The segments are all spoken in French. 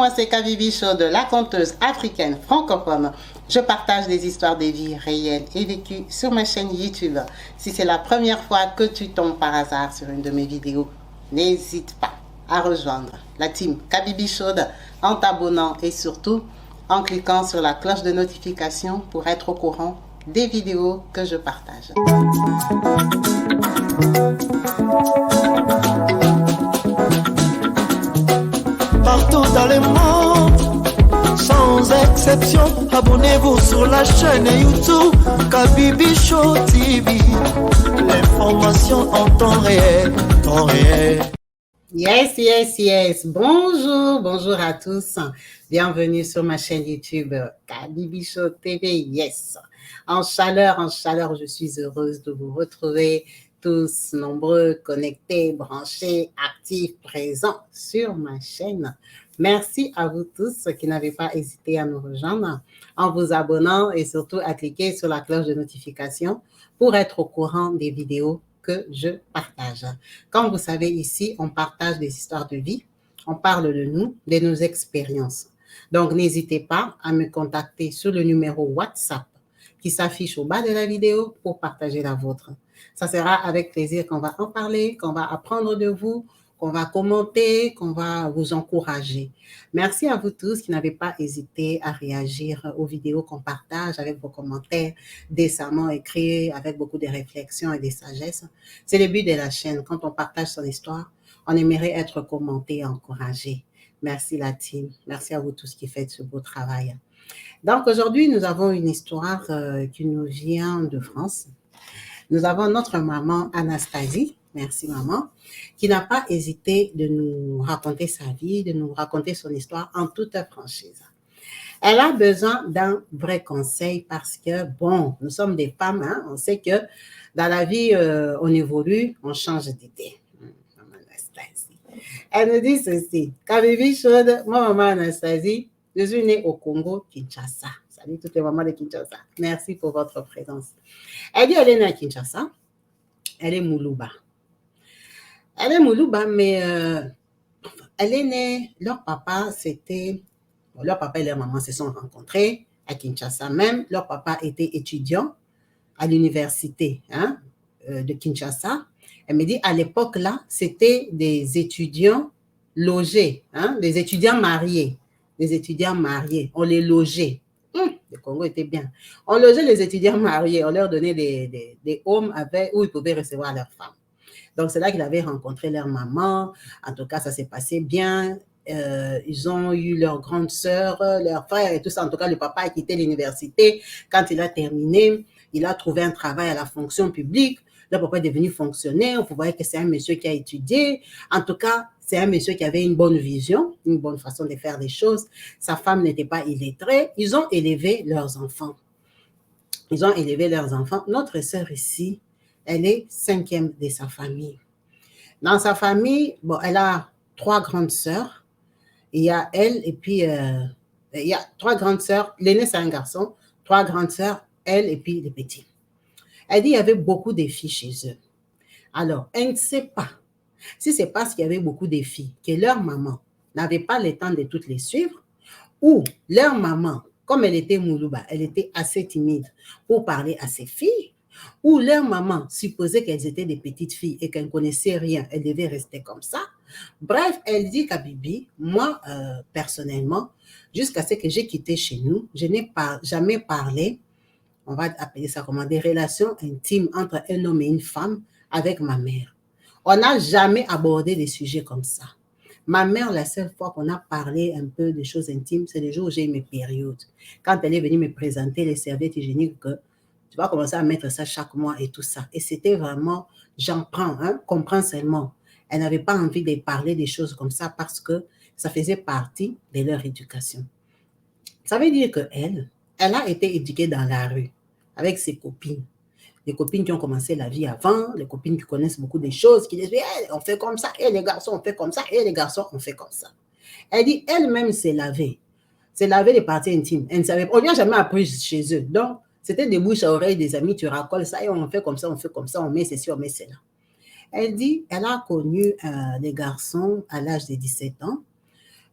moi c'est Kabibi Chaude, la conteuse africaine francophone. Je partage des histoires de vie réelles et vécues sur ma chaîne YouTube. Si c'est la première fois que tu tombes par hasard sur une de mes vidéos, n'hésite pas à rejoindre la team Kabibi Chaude en t'abonnant et surtout en cliquant sur la cloche de notification pour être au courant des vidéos que je partage. Partout dans le monde, sans exception, abonnez-vous sur la chaîne YouTube Kabibi Show TV. L'information en temps réel, temps réel. Yes. Bonjour à tous. Bienvenue sur ma chaîne YouTube Kabibi Show TV. Yes. En chaleur, je suis heureuse de vous retrouver tous nombreux, connectés, branchés, actifs, présents sur ma chaîne. Merci à vous tous qui n'avez pas hésité à nous rejoindre en vous abonnant et surtout à cliquer sur la cloche de notification pour être au courant des vidéos que je partage. Comme vous savez, ici, on partage des histoires de vie, on parle de nous, de nos expériences. Donc, n'hésitez pas à me contacter sur le numéro WhatsApp qui s'affiche au bas de la vidéo pour partager la vôtre. Ça sera avec plaisir qu'on va en parler, qu'on va apprendre de vous, qu'on va commenter, qu'on va vous encourager. Merci à vous tous qui n'avez pas hésité à réagir aux vidéos qu'on partage avec vos commentaires décemment écrits, avec beaucoup de réflexions et de sagesse. C'est le but de la chaîne. Quand on partage son histoire, on aimerait être commenté et encouragé. Merci la team. Merci à vous tous qui faites ce beau travail. Donc aujourd'hui, nous avons une histoire qui nous vient de France. Nous avons notre maman Anastasie, merci maman, qui n'a pas hésité de nous raconter sa vie, de nous raconter son histoire en toute franchise. Elle a besoin d'un vrai conseil parce que, bon, nous sommes des femmes, hein, on sait que dans la vie, on évolue, on change d'idée. Maman Anastasie. Elle nous dit ceci, Kabibi Chaude, moi maman Anastasie, je suis née au Congo, Kinshasa. Salut toutes les mamans de Kinshasa. Merci pour votre présence. Elle dit elle est née à Kinshasa. Elle est Moulouba. Elle est Moulouba, mais elle est née, leur papa et leur maman se sont rencontrés à Kinshasa même. Leur papa était étudiant à l'université de Kinshasa. Elle me dit à l'époque là, c'était des étudiants logés, des étudiants mariés. Les étudiants mariés, on les logeait. Le Congo était bien. On logeait les étudiants mariés, on leur donnait des homes où ils pouvaient recevoir leurs femmes. Donc, c'est là qu'ils avaient rencontré leur maman. En tout cas, ça s'est passé bien. Ils ont eu leur grande sœur, leur frère et tout ça. En tout cas, le papa a quitté l'université. Quand il a terminé, il a trouvé un travail à la fonction publique. Le papa est devenu fonctionnaire. Vous voyez que c'est un monsieur qui a étudié. En tout cas, c'est un monsieur qui avait une bonne vision, une bonne façon de faire les choses. Sa femme n'était pas illettrée. Ils ont élevé leurs enfants. Notre sœur ici, elle est 5e de sa famille. Dans sa famille, bon, elle a 3 grandes sœurs. Il y a elle et puis il y a 3 grandes sœurs. L'aînée, c'est un garçon. 3 grandes sœurs, elle et puis les petits. Elle dit qu'il y avait beaucoup de filles chez eux. Alors, elle ne sait pas si c'est parce qu'il y avait beaucoup de filles que leur maman n'avait pas le temps de toutes les suivre ou leur maman, comme elle était Moulouba, elle était assez timide pour parler à ses filles, ou leur maman supposait qu'elles étaient des petites filles et qu'elles ne connaissaient rien, elles devaient rester comme ça. Bref, elle dit Kabibi, moi, personnellement, jusqu'à ce que j'ai quitté chez nous, je n'ai jamais parlé, on va appeler ça comment, des relations intimes entre un homme et une femme avec ma mère. On n'a jamais abordé des sujets comme ça. Ma mère, la seule fois qu'on a parlé un peu des choses intimes, c'est le jour où j'ai eu mes périodes. Quand elle est venue me présenter les serviettes hygiéniques, que tu vas commencer à mettre ça chaque mois et tout ça. Et c'était vraiment, j'en prends, comprends seulement. Elle n'avait pas envie de parler des choses comme ça parce que ça faisait partie de leur éducation. Ça veut dire qu'elle a été éduquée dans la rue avec ses copines. Les copines qui ont commencé la vie avant, les copines qui connaissent beaucoup de choses, qui disent hey, on fait comme ça, et les garçons on fait comme ça, et les garçons on fait comme ça. Elle dit elle-même s'est lavée les parties intimes. Elle ne savait pas, on lui a jamais appris chez eux. Donc, c'était des bouches à oreilles des amis, tu racoles ça, et on fait comme ça, on met ceci, on met cela. Elle dit, elle a connu des garçons à l'âge de 17 ans.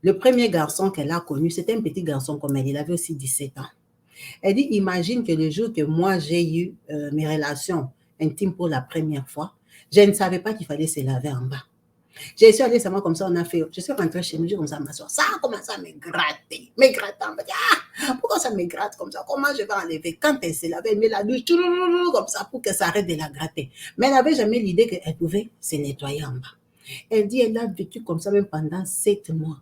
Le premier garçon qu'elle a connu, c'était un petit garçon comme elle. Il avait aussi 17 ans. Elle dit, imagine que le jour que moi, j'ai eu mes relations intimes pour la première fois, je ne savais pas qu'il fallait se laver en bas. J'ai su aller seulement comme ça, on a fait. Je suis rentrée chez nous, j'ai commencé à m'asseoir. Ça a commencé à me gratter. Me grattant. Pourquoi ça me gratte comme ça? Comment je vais enlever? Quand elle s'est lavée, elle met la douche comme ça pour que ça arrête de la gratter. Mais elle n'avait jamais l'idée qu'elle pouvait se nettoyer en bas. Elle dit, elle a vécu comme ça même pendant 7 mois.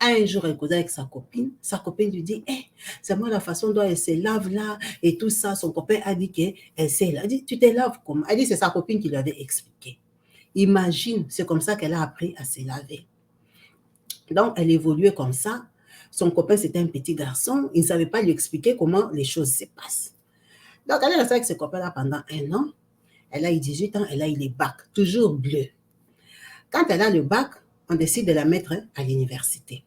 Un jour, elle causait avec sa copine. Sa copine lui dit, c'est moi la façon dont elle se lave là et tout ça. Son copain a dit qu'elle s'est lavée. Elle dit, tu te laves comment? Elle dit, c'est sa copine qui lui avait expliqué. Imagine, c'est comme ça qu'elle a appris à se laver. Donc, elle évoluait comme ça. Son copain, c'était un petit garçon. Il ne savait pas lui expliquer comment les choses se passent. Donc, elle est restée avec ce copain-là pendant 1 an. Elle a eu 18 ans, elle a eu les bacs, toujours bleus. Quand elle a le bac, on décide de la mettre à l'université.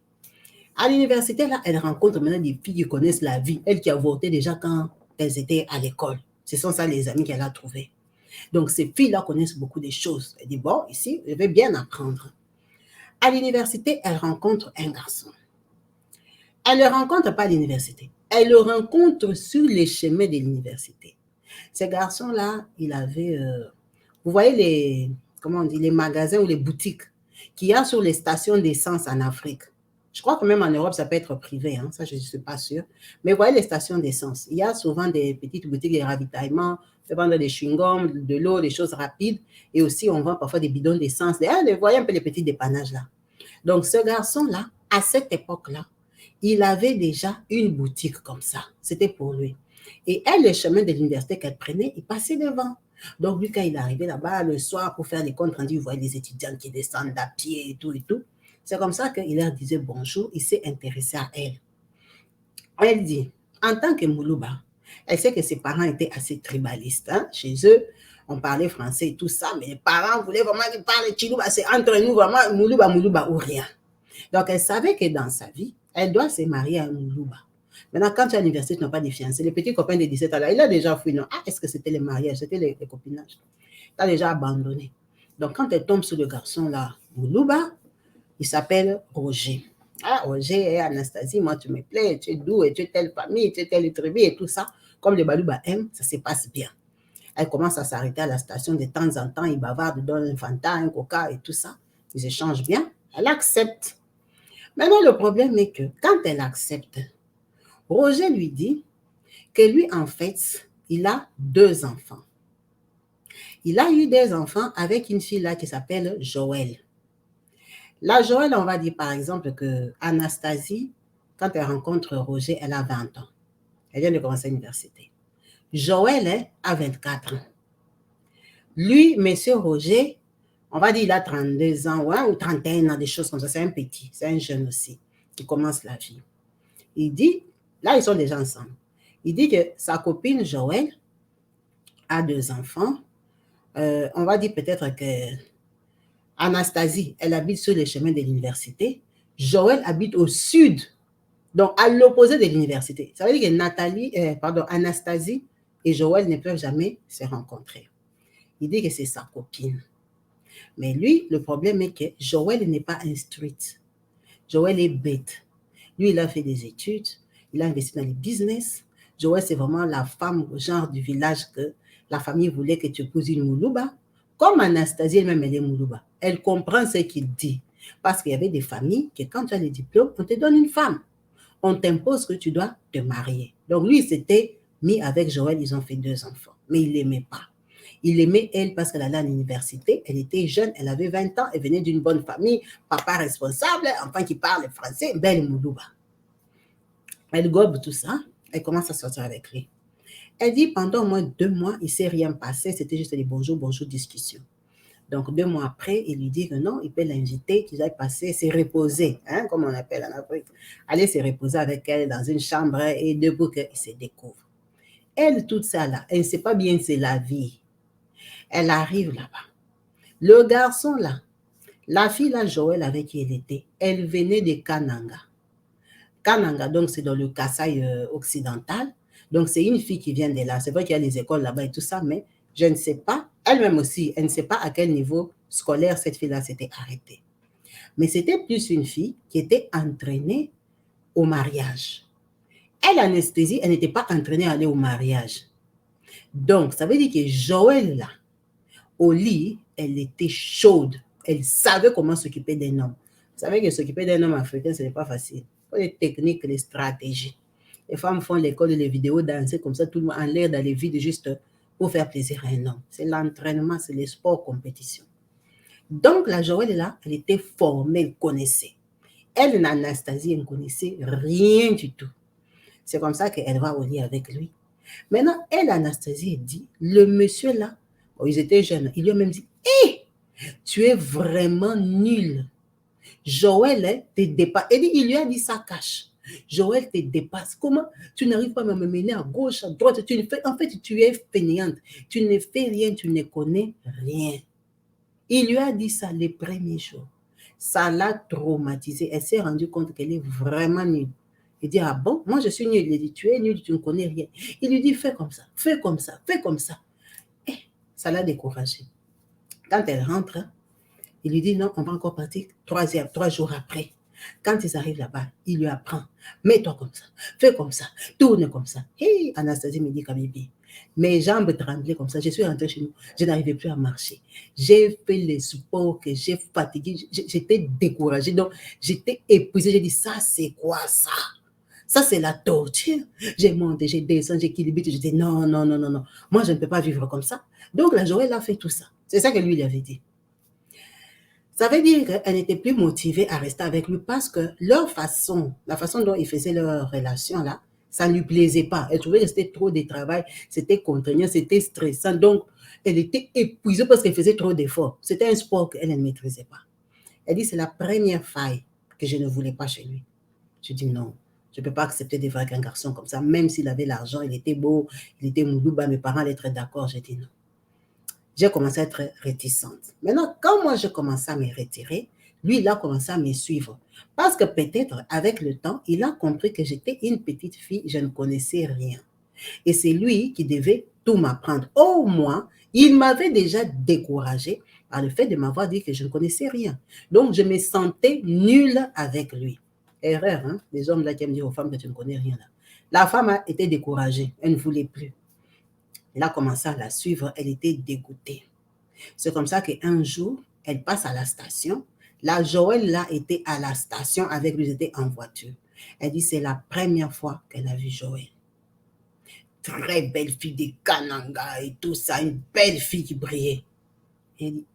À l'université, là, elle rencontre maintenant des filles qui connaissent la vie. Elle qui a voté déjà quand elles étaient à l'école. Ce sont ça les amis qu'elle a trouvés. Donc, ces filles-là connaissent beaucoup de choses. Elle dit, bon, ici, je vais bien apprendre. À l'université, elle rencontre un garçon. Elle ne le rencontre pas à l'université. Elle le rencontre sur les chemins de l'université. Ce garçon-là, il avait... vous voyez les magasins ou les boutiques qu'il y a sur les stations d'essence en Afrique. Je crois que même en Europe, ça peut être privé, hein, ça je ne suis pas sûre. Mais vous voyez les stations d'essence. Il y a souvent des petites boutiques de ravitaillement, on vend des chewing-gums, de l'eau, des choses rapides. Et aussi, on vend parfois des bidons d'essence. Vous voyez un peu les petits dépannages là. Donc, ce garçon-là, à cette époque-là, il avait déjà une boutique comme ça. C'était pour lui. Et elle, le chemin de l'université qu'elle prenait, il passait devant. Donc, lui, quand il est arrivé là-bas le soir pour faire les comptes rendus, il voyait les étudiants qui descendent à pied et tout et tout. C'est comme ça qu'il leur disait bonjour, il s'est intéressé à elle. Elle dit, en tant que Moulouba, elle sait que ses parents étaient assez tribalistes. Hein? Chez eux, on parlait français et tout ça, mais les parents voulaient vraiment qu'ils parlent Chilouba, c'est entre nous vraiment Moulouba ou rien. Donc, elle savait que dans sa vie, elle doit se marier à un Moulouba. Maintenant, quand tu es à l'université, tu n'as pas de fiancé. Les petits copains de 17 ans, là, il a déjà fouillé. Non, est-ce que c'était les mariages? C'était les copinages. Tu as déjà abandonné. Donc, quand elle tombe sur le garçon, là, Moulouba, il s'appelle Roger. Ah, Roger et Anastasie, moi, tu me plais, tu es doux, et tu es telle famille, tu es telle tribu et tout ça. Comme les Balouba aiment, ça se passe bien. Elle commence à s'arrêter à la station de temps en temps, ils bavardent, donnent un Fanta, un Coca et tout ça. Ils échangent bien. Elle accepte. Maintenant, le problème est que quand elle accepte, Roger lui dit que lui, en fait, il a 2 enfants. Il a eu des enfants avec une fille là qui s'appelle Joël. La Joël, on va dire par exemple que Anastasie, quand elle rencontre Roger, elle a 20 ans. Elle vient de commencer l'université. Joël a 24 ans. Lui, monsieur Roger, on va dire il a 32 ans ouais, ou 31 ans, des choses comme ça. C'est un petit, c'est un jeune aussi qui commence la vie. Il dit, là ils sont déjà ensemble, il dit que sa copine Joël a 2 enfants. On va dire peut-être que Anastasie, elle habite sur les chemins de l'université. Joël habite au sud, donc à l'opposé de l'université. Ça veut dire que Anastasie et Joël ne peuvent jamais se rencontrer. Il dit que c'est sa copine. Mais lui, le problème est que Joël n'est pas instruite. Joël est bête. Lui, il a fait des études, il a investi dans les business. Joël, c'est vraiment la femme au genre du village que la famille voulait que tu épouses une Moulouba. Comme Anastasie elle-même, elle est Moulouba. Elle comprend ce qu'il dit. Parce qu'il y avait des familles que quand tu as les diplômes, on te donne une femme. On t'impose que tu dois te marier. Donc lui, il s'était mis avec Joël, ils ont fait 2 enfants. Mais il ne l'aimait pas. Il aimait elle parce qu'elle allait à l'université, elle était jeune, elle avait 20 ans, elle venait d'une bonne famille, papa responsable, enfant qui parle français, belle Moulouba. Elle gobe tout ça, elle commence à sortir avec lui. Elle dit pendant au moins 2 mois, il ne s'est rien passé, c'était juste des bonjour discussions. Donc 2 mois après, il lui dit que non, il peut l'inviter, qu'il aille passer, se reposer, hein, comme on appelle en Afrique. Aller se reposer avec elle dans une chambre et debout qu'il se découvre. Elle, toute ça là, elle ne sait pas bien c'est la vie. Elle arrive là-bas. Le garçon là, la fille là, Joël avec qui elle était, elle venait de Kananga. Kananga, donc c'est dans le Kasaï occidental. Donc c'est une fille qui vient de là. C'est vrai qu'il y a les écoles là-bas et tout ça, mais je ne sais pas, elle-même aussi, elle ne sait pas à quel niveau scolaire cette fille-là s'était arrêtée. Mais c'était plus une fille qui était entraînée au mariage. Elle, Anesthésie, elle n'était pas entraînée à aller au mariage. Donc, ça veut dire que Joël, là, au lit, elle était chaude. Elle savait comment s'occuper d'un homme. Vous savez que s'occuper d'un homme africain, ce n'est pas facile. Il faut les techniques, les stratégies. Les femmes font l'école de les vidéos danser comme ça, tout le monde en l'air dans les vides juste pour faire plaisir à un homme. C'est l'entraînement, c'est les sports compétition. Donc, la Joël, là, elle était formée, elle connaissait. Elle, Anastasie, elle ne connaissait rien du tout. C'est comme ça qu'elle va au lit avec lui. Maintenant, elle, Anastasie, elle dit, le monsieur là, oh, ils étaient jeunes, il lui a même dit, hé, tu es vraiment nul. Joël, hein, te dépasse. Il lui a dit ça cache. Joël te dépasse. Comment tu n'arrives pas à me mener à gauche, à droite? En fait, tu es fainéante. Tu ne fais rien, tu ne connais rien. Il lui a dit ça les premiers jours. Ça l'a traumatisée. Elle s'est rendue compte qu'elle est vraiment nulle. Il dit, ah bon, moi je suis nul. Il dit, tu es nul, tu ne connais rien. Il lui dit, fais comme ça, fais comme ça, fais comme ça. Et ça l'a découragée. Quand elle rentre, il lui dit, non, on va encore partir 3 jours après. Quand ils arrivent là-bas, il lui apprend, mets-toi comme ça, fais comme ça, tourne comme ça. Et Anastasie me dit, Kabibi, mes jambes tremblaient comme ça. Je suis rentrée chez nous, je n'arrivais plus à marcher. J'ai fait les sports que j'ai fatigué, j'étais découragée, donc j'étais épuisée. J'ai dit, ça c'est quoi ça? Ça, c'est la torture. J'ai monté, j'ai descendu, j'ai équilibré. J'ai dit non, non, non, non, non. Moi, je ne peux pas vivre comme ça. Donc, la Joël a fait tout ça. C'est ça que lui, il avait dit. Ça veut dire qu'elle n'était plus motivée à rester avec lui parce que la façon dont ils faisaient leur relation là, ça ne lui plaisait pas. Elle trouvait que c'était trop de travail, c'était contraignant, c'était stressant. Donc, elle était épuisée parce qu'elle faisait trop d'efforts. C'était un sport qu'elle ne maîtrisait pas. Elle dit, c'est la première faille que je ne voulais pas chez lui. Je dis non. Je ne peux pas accepter de vivre avec un garçon comme ça, même s'il avait l'argent, il était beau, il était moudouba, mes parents allaient être d'accord. J'ai dit non. J'ai commencé à être réticente. Maintenant, quand moi, je commençais à me retirer, lui, il a commencé à me suivre. Parce que peut-être, avec le temps, il a compris que j'étais une petite fille, je ne connaissais rien. Et c'est lui qui devait tout m'apprendre. Au moins, il m'avait déjà découragée par le fait de m'avoir dit que je ne connaissais rien. Donc, je me sentais nulle avec lui. Erreur, hein? Les hommes là qui aiment dire aux femmes que tu ne connais rien là. La femme a été découragée, elle ne voulait plus. Elle a commencé à la suivre, elle était dégoûtée. C'est comme ça qu'un jour, elle passe à la station. La Joël là était à la station avec lui, ils étaient en voiture. Elle dit c'est la première fois qu'elle a vu Joël. Très belle fille de Kananga et tout ça, une belle fille qui brillait. Elle dit,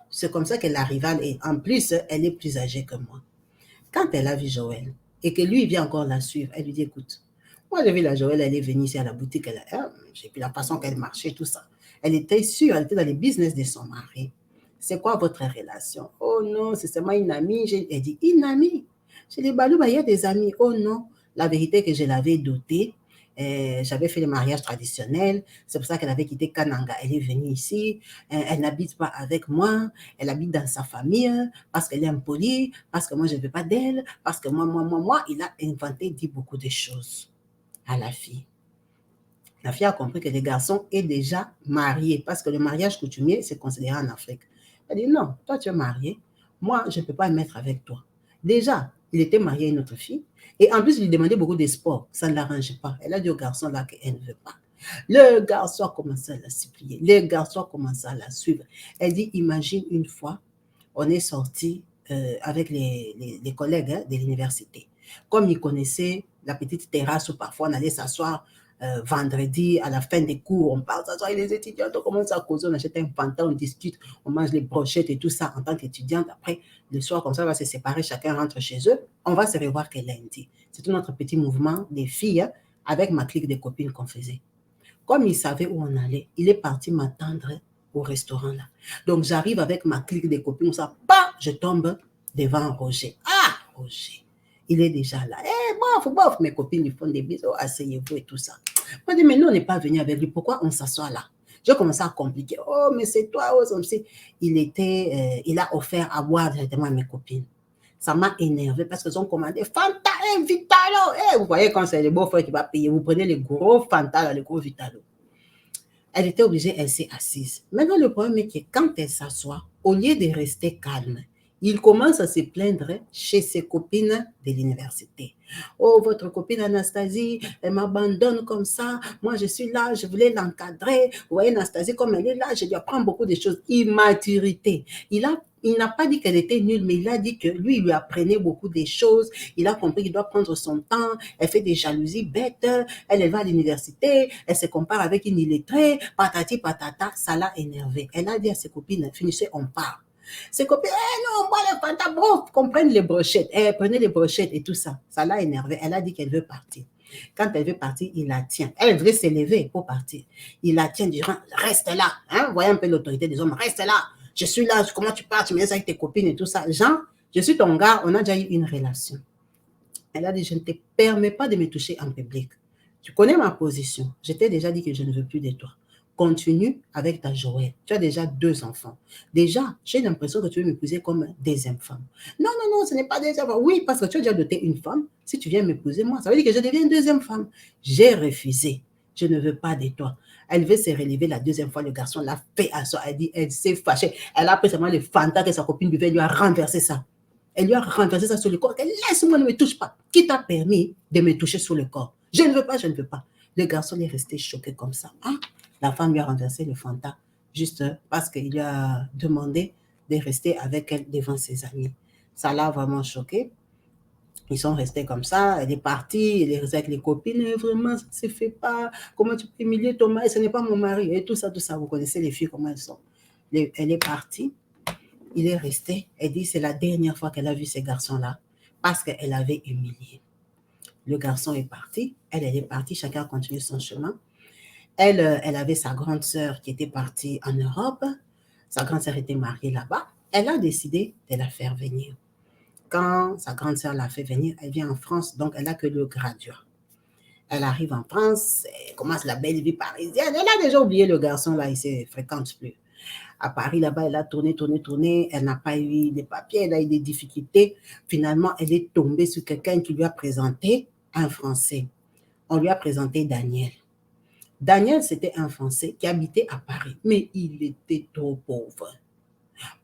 c'est comme ça qu'elle arriva et en plus, elle est plus âgée que moi. Quand elle a vu Joël et que lui vient encore la suivre, elle lui dit, écoute, moi j'ai vu la Joël, elle est venue ici à la boutique, j'ai vu la façon qu'elle marchait, tout ça. Elle était sûre, elle était dans les business de son mari. C'est quoi votre relation? Oh non, c'est seulement une amie. Elle dit, une amie? J'ai dit, Balouba, il y a des amis. Oh non, la vérité est que je l'avais dotée. J'avais fait le mariage traditionnel, c'est pour ça qu'elle avait quitté Kananga. Elle est venue ici, elle n'habite pas avec moi, elle habite dans sa famille parce qu'elle est impolie, parce que moi je ne veux pas d'elle, parce que moi, il a inventé, dit beaucoup de choses à la fille. La fille a compris que les garçons est déjà mariés parce que le mariage coutumier, c'est considéré en Afrique. Elle dit non, toi tu es marié, moi je ne peux pas me mettre avec toi. Déjà, il était marié à une autre fille. Et en plus, il lui demandait beaucoup de sport. Ça ne l'arrangeait pas. Elle a dit au garçon là qu'elle ne veut pas. Le garçon a commencé à la supplier. Le garçon a commencé à la suivre. Elle dit, imagine une fois, on est sortis avec les collègues de l'université. Comme ils connaissaient la petite terrasse où parfois on allait s'asseoir vendredi, à la fin des cours, on parle s'asseoir avec les étudiants, on commence à causer, on achète un pantalon, on discute, on mange les brochettes et tout ça en tant qu'étudiante. Après, le soir, comme ça, on va se séparer, chacun rentre chez eux. On va se revoir que lundi. C'est notre petit mouvement des filles avec ma clique de copines qu'on faisait. Comme il savait où on allait, il est parti m'attendre au restaurant là. Donc, j'arrive avec ma clique de copines, ça, bah, je tombe devant Roger. Ah, Roger! Il est déjà là. Bof, mes copines lui font des bisous, asseyez-vous et tout ça. Moi, je dis, mais nous, on n'est pas venu avec lui. Pourquoi on s'assoit là? J'ai commencé à compliquer. Oh, mais c'est toi, oh, il a offert à boire directement à mes copines. Ça m'a énervé parce qu'ils ont commandé Fanta et Vitalo. Vous voyez, quand c'est le beau-frère qui va payer, vous prenez les gros Fanta, les gros Vitalo. Elle était obligée, elle s'est assise. Maintenant, le problème est que quand elle s'assoit, au lieu de rester calme, Il commence à se plaindre chez ses copines de l'université. Oh, votre copine Anastasie, elle m'abandonne comme ça. Moi, je suis là, je voulais l'encadrer. Vous voyez, Anastasie, comme elle est là, je lui apprends beaucoup de choses. Immaturité. Il n'a pas dit qu'elle était nulle, mais il a dit que lui, il lui apprenait beaucoup de choses. Il a compris qu'il doit prendre son temps. Elle fait des jalousies bêtes. Elle va à l'université. Elle se compare avec une illettrée. Patati patata. Ça l'a énervé. Elle a dit à ses copines, finissez, on part. Ses copines, non, moi les Fanta, bon, qu'on prenne les brochettes. Prenez les brochettes et tout ça. Ça l'a énervé. Elle a dit qu'elle veut partir. Quand elle veut partir, il la tient. Elle veut s'élever pour partir. Il la tient du genre, reste là. Hein? Voyez un peu l'autorité des hommes, reste là. Je suis là, comment tu pars, tu me laisses avec tes copines et tout ça. Jean, je suis ton gars, on a déjà eu une relation. Elle a dit, je ne te permets pas de me toucher en public. Tu connais ma position. Je t'ai déjà dit que je ne veux plus de toi. Continue avec ta Joël. Tu as déjà 2 enfants. Déjà, j'ai l'impression que tu veux m'épouser comme deuxième femme. Non, non, non, ce n'est pas deuxième femme. Oui, parce que tu as déjà doté une femme. Si tu viens m'épouser, moi, ça veut dire que je deviens deuxième femme. J'ai refusé. Je ne veux pas de toi. Elle veut se relever la deuxième fois. Le garçon l'a fait à soi. Elle dit, elle s'est fâchée. Elle a pris seulement le fanta que sa copine buvait, lui a renversé ça. Elle lui a renversé ça sur le corps. Elle dit, laisse-moi, ne me touche pas. Qui t'a permis de me toucher sur le corps? Je ne veux pas, je ne veux pas. Le garçon est resté choqué comme ça. Hein? La femme lui a renversé le fanta juste parce qu'il lui a demandé de rester avec elle devant ses amis. Ça l'a vraiment choqué. Ils sont restés comme ça. Elle est partie, elle est restée avec les copines. Vraiment, ça ne se fait pas. Comment tu peux humilier ton mari? Ce n'est pas mon mari. Et tout ça, tout ça. Vous connaissez les filles, comment elles sont. Elle est partie. Il est resté. Elle dit c'est la dernière fois qu'elle a vu ces garçons-là parce qu'elle avait humilié. Le garçon est parti. Elle est partie. Chacun a continué son chemin. Elle avait sa grande sœur qui était partie en Europe. Sa grande sœur était mariée là-bas. Elle a décidé de la faire venir. Quand sa grande sœur l'a fait venir, elle vient en France, donc elle n'a que le graduat. Elle arrive en France, elle commence la belle vie parisienne. Elle a déjà oublié le garçon, là, il ne se fréquente plus. À Paris, là-bas, elle a tourné. Elle n'a pas eu les papiers, elle a eu des difficultés. Finalement, elle est tombée sur quelqu'un qui lui a présenté un Français. On lui a présenté Daniel. Daniel, c'était un Français qui habitait à Paris, mais il était trop pauvre.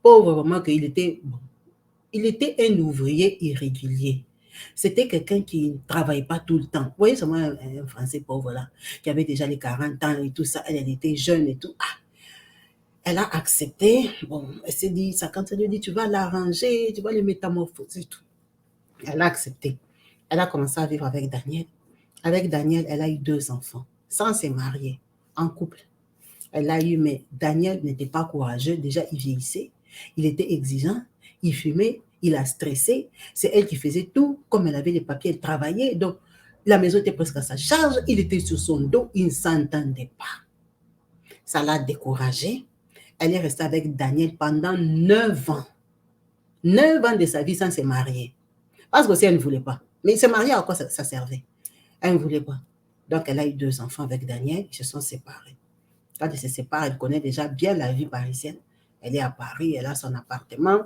Pauvre vraiment qu'il était, bon, il était un ouvrier irrégulier. C'était quelqu'un qui ne travaillait pas tout le temps. Vous voyez seulement un Français pauvre là, qui avait déjà les 40 ans et tout ça. Elle était jeune et tout. Ah, elle a accepté. Bon, elle s'est dit, ça, quand elle lui dit, tu vas l'arranger, tu vas le métamorphoser et tout. Elle a accepté. Elle a commencé à vivre avec Daniel. Avec Daniel, elle a eu 2 enfants, sans se marier, en couple. Elle a eu, mais Daniel n'était pas courageux. Déjà, il vieillissait. Il était exigeant. Il fumait. Il a stressé. C'est elle qui faisait tout. Comme elle avait les papiers, elle travaillait. Donc, la maison était presque à sa charge. Il était sur son dos. Il ne s'entendait pas. Ça l'a découragée. Elle est restée avec Daniel pendant 9 ans. 9 ans de sa vie sans se marier. Parce que si elle ne voulait pas. Mais se marier, à quoi ça servait? Elle ne voulait pas. Donc, elle a eu 2 enfants avec Daniel. Ils se sont séparés. Quand elle se sépare, elle connaît déjà bien la vie parisienne. Elle est à Paris, elle a son appartement